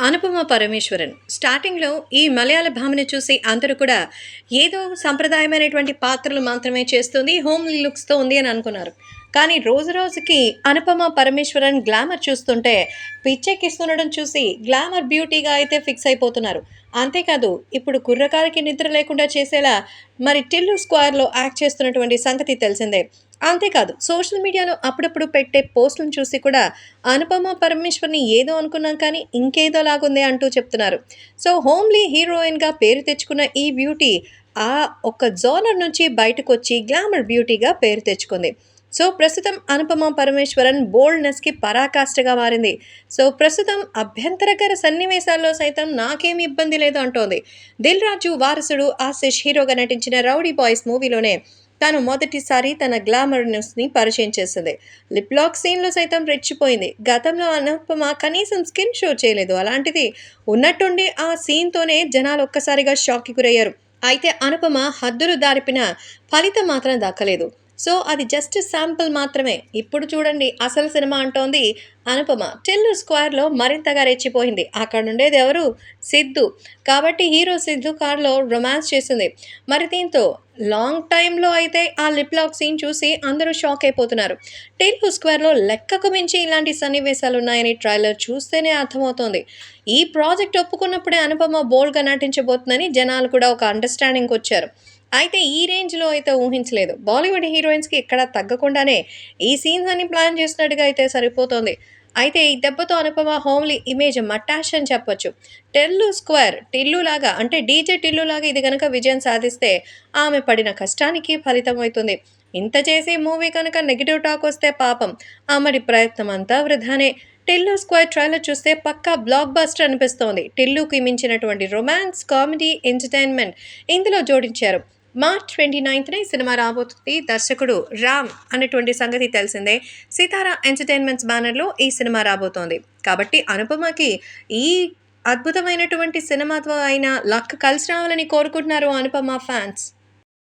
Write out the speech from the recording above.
అనుపమ పరమేశ్వరన్. స్టార్టింగ్‌లో ఈ మలయాళ భామని చూసి అందరూ కూడా ఏదో సంప్రదాయమైనటువంటి పాత్రలు మాత్రమే చేస్తుంది. హోమ్‌లీ లుక్స్‌తో ఉంది అని అనుకున్నారు. కానీ రోజు రోజుకి అనుపమ పరమేశ్వరన్ గ్లామర్ చూస్తుంటే పిచ్చెక్కిస్తుండడం చూసి గ్లామర్ బ్యూటీగా అయితే ఫిక్స్ అయిపోతున్నారు. అంతేకాదు ఇప్పుడు కుర్రకారుకి నిద్ర లేకుండా చేసేలా మరి 'టిల్లు స్క్వేర్‌లో' యాక్ట్ చేస్తున్నటువంటి సంగతి తెలిసిందే. అంతేకాదు సోషల్ మీడియాలో అప్పుడప్పుడు పెట్టే పోస్టులను చూసి కూడా అనుపమ పరమేశ్వర్‌ని ఏదో అనుకున్నాం కానీ ఇంకేదోలాగుందే అంటూ చెప్తున్నారు. సో, హోమ్లీ హీరోయిన్‌గా పేరు తెచ్చుకున్న ఈ బ్యూటీ ఆ ఒక్క జోనర్ నుంచి బయటకొచ్చి గ్లామర్ బ్యూటీగా పేరు తెచ్చుకుంది. సో, ప్రస్తుతం అనుపమ పరమేశ్వరన్ బోల్డ్‌నెస్‌కి పరాకాష్ఠగా మారింది. సో, ప్రస్తుతం అభ్యంతరకర సన్నివేశాల్లో సైతం నాకేమి ఇబ్బంది లేదు అంటోంది. 'దిల్ రాజు' వారసుడు ఆశిష్ హీరోగా నటించిన 'రౌడీ బాయ్స్' మూవీలోనే తాను మొదటిసారి తన గ్లామర్‌నెస్‌ని పరిచయం చేసింది. లిప్ లాక్ సీన్‌లో సైతం రెచ్చిపోయింది. గతంలో అనుపమ కనీసం స్కిన్ షో చేయలేదు. అలాంటిది ఉన్నట్టుండి ఆ సీన్‌తోనే జనాలు ఒక్కసారిగా షాక్‌కి గురయ్యారు. అయితే అనుపమ హద్దులు దాటిన ఫలితం మాత్రం దక్కలేదు. సో, అది జస్ట్ శాంపుల్ మాత్రమే. ఇప్పుడు చూడండి అసలు సినిమా అంటోంది అనుపమ. 'టిల్లు స్క్వేర్‌లో' మరింతగా రెచ్చిపోయింది. అక్కడుండేది ఎవరు? సిద్దు. కాబట్టి హీరో సిద్దు కార్‌లో రొమాన్స్ చేసింది. మరి దీంతో లాంగ్ టైమ్‌లో అయితే ఆ లిప్ లాక్ సీన్ చూసి అందరూ షాక్ అయిపోతున్నారు. 'టిల్లు స్క్వేర్‌లో' లెక్కకు మించి ఇలాంటి సన్నివేశాలున్నాయని ట్రైలర్ చూస్తేనే అర్థమవుతోంది. ఈ ప్రాజెక్ట్ ఒప్పుకున్నప్పుడే అనుపమ బోల్డ్‌గా నటించబోతుందని జనాలు కూడా ఒక అండర్‌స్టాండింగ్‌కొచ్చారు. అయితే ఈ రేంజ్‌లో అయితే ఊహించలేదు. బాలీవుడ్ హీరోయిన్స్‌కి ఎక్కడా తగ్గకుండానే ఈ సీన్స్ అన్ని ప్లాన్ చేసినట్టుగా అయితే సరిపోతోంది. అయితే ఈ దెబ్బతో అనుపమ హోమ్లీ ఇమేజ్ మటాష్ అని చెప్పొచ్చు. 'టిల్లు స్క్వేర్' టిల్లులాగా అంటే డీజే టిల్లులాగా ఇది గనక విజయం సాధిస్తే ఆమె పడిన కష్టానికి ఫలితమవుతుంది. ఇంత చేసి మూవీ కనుక నెగెటివ్ టాక్ వస్తే పాపం ఆమెడి ప్రయత్నం అంతా వృధానే. 'టిల్లు స్క్వేర్' ట్రైలర్ చూస్తే పక్కా బ్లాక్ బస్టర్ అనిపిస్తోంది. టిల్లుకి మించినటువంటి రొమాన్స్, కామెడీ, ఎంటర్‌టైన్‌మెంట్ ఇందులో జోడించారు. మార్చ్ 29న ఈ సినిమా రాబోతుంది. దర్శకుడు రామ్ అనేటువంటి సంగతి తెలిసిందే. సితారా ఎంటర్‌టైన్‌మెంట్స్ బ్యానర్‌లో ఈ సినిమా రాబోతోంది. కాబట్టి అనుపమకి ఈ అద్భుతమైనటువంటి సినిమాతో అయిన లక్ కలిసి రావాలని కోరుకుంటున్నారు అనుపమ ఫ్యాన్స్.